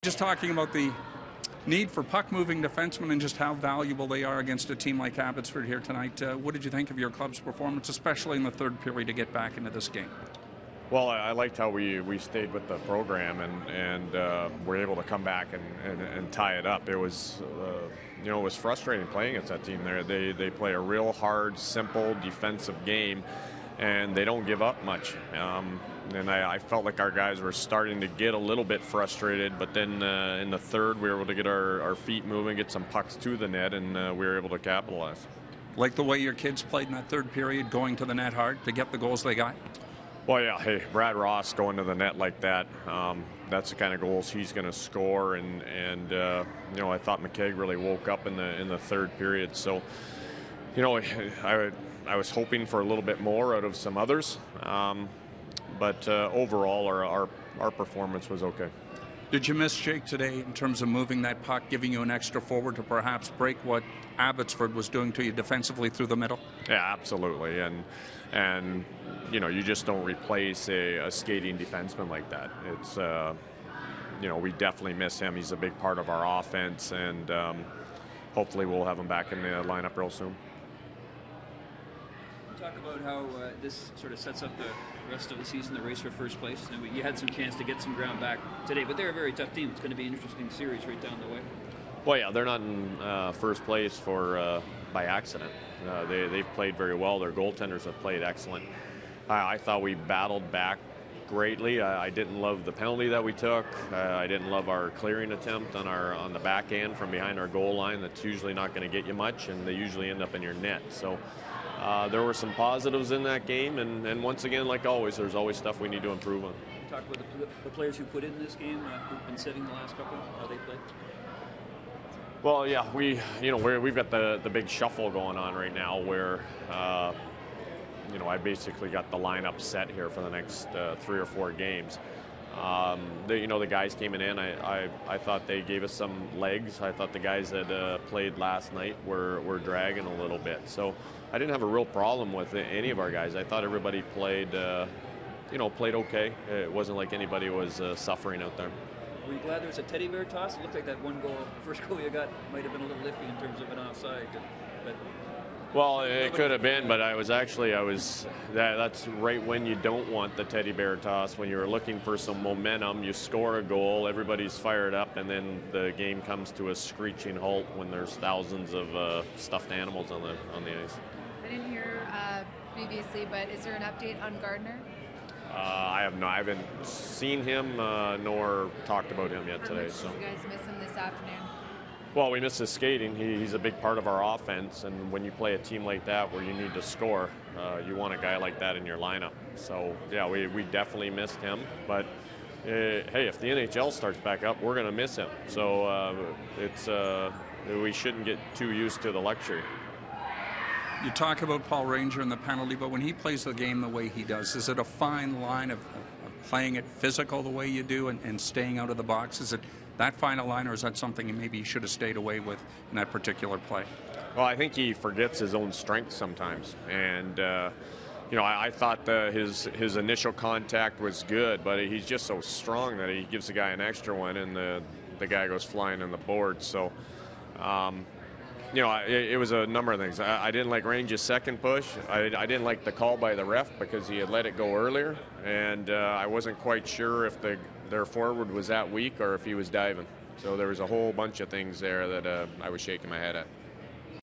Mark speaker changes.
Speaker 1: just talking about the need for puck-moving defensemen and just how valuable they are against a team like Abbotsford here tonight. What did you think of your club's performance, especially in the third period, to get back into this game?
Speaker 2: Well, I liked how we stayed with the program and were able to come back and tie it up. It was, it was frustrating playing against that team there. They play a real hard, simple defensive game, and they don't give up much. And I felt like our guys were starting to get a little bit frustrated, but then in the third we were able to get our feet moving, get some pucks to the net, and we were able to capitalize.
Speaker 1: Like the way your kids played in that third period, going to the net hard to get the goals they got?
Speaker 2: Well, yeah, hey, Brad Ross going to the net like that, that's the kind of goals he's going to score, and I thought McKegg really woke up in the third period. So, I was hoping for a little bit more out of some others. But overall, our performance was okay.
Speaker 1: Did you miss Jake today in terms of moving that puck, giving you an extra forward to perhaps break what Abbotsford was doing to you defensively through the middle?
Speaker 2: Yeah, absolutely. And you just don't replace a skating defenseman like that. It's we definitely miss him. He's a big part of our offense, and hopefully we'll have him back in the lineup real soon.
Speaker 3: Talk about how this sort of sets up the rest of the season, the race for first place. And you had some chance to get some ground back today, but they're a very tough team. It's going to be an interesting series right down the way.
Speaker 2: Well, yeah, they're not in first place by accident. They've played very well. Their goaltenders have played excellent. I thought we battled back greatly. I didn't love the penalty that we took. I didn't love our clearing attempt on the back end from behind our goal line. That's usually not going to get you much, and they usually end up in your net. So there were some positives in that game, and once again, like always, there's always stuff we need to improve on.
Speaker 3: Talk about the players who put in this game, who've been setting the last couple, how they played.
Speaker 2: Well, yeah, we've got the big shuffle going on right now, where I basically got the lineup set here for the next 3 or 4 games. The guys came in. I thought they gave us some legs. I thought the guys that played last night were dragging a little bit. So I didn't have a real problem with any of our guys. I thought everybody played okay. It wasn't like anybody was suffering out there.
Speaker 3: Were you glad there was a teddy bear toss? It looked like that first goal you got might have been a little iffy in terms of an offside. But
Speaker 2: well, it could have been, but that's right when you don't want the teddy bear toss. When you're looking for some momentum, you score a goal, everybody's fired up, and then the game comes to a screeching halt when there's thousands of stuffed animals on the ice.
Speaker 4: I didn't hear previously, but is there an update on Gardner?
Speaker 2: I haven't seen him nor talked about him yet today. So
Speaker 4: you guys miss him this afternoon?
Speaker 2: Well, we miss his skating. He's a big part of our offense, and when you play a team like that where you need to score, you want a guy like that in your lineup. So yeah, we definitely missed him. But hey, if the NHL starts back up, we're going to miss him. So we shouldn't get too used to the luxury.
Speaker 1: You talk about Paul Ranger and the penalty, but when he plays the game the way he does, is it a fine line of playing it physical the way you do and staying out of the box? Is it that fine a line, or is that something maybe he should have stayed away with in that particular play?
Speaker 2: Well, I think he forgets his own strength sometimes. And, I thought his initial contact was good, but he's just so strong that he gives the guy an extra one, and the guy goes flying on the board. So, it was a number of things. I didn't like Range's second push. I didn't like the call by the ref because he had let it go earlier, and I wasn't quite sure if their forward was that weak or if he was diving. So there was a whole bunch of things there that I was shaking my head at.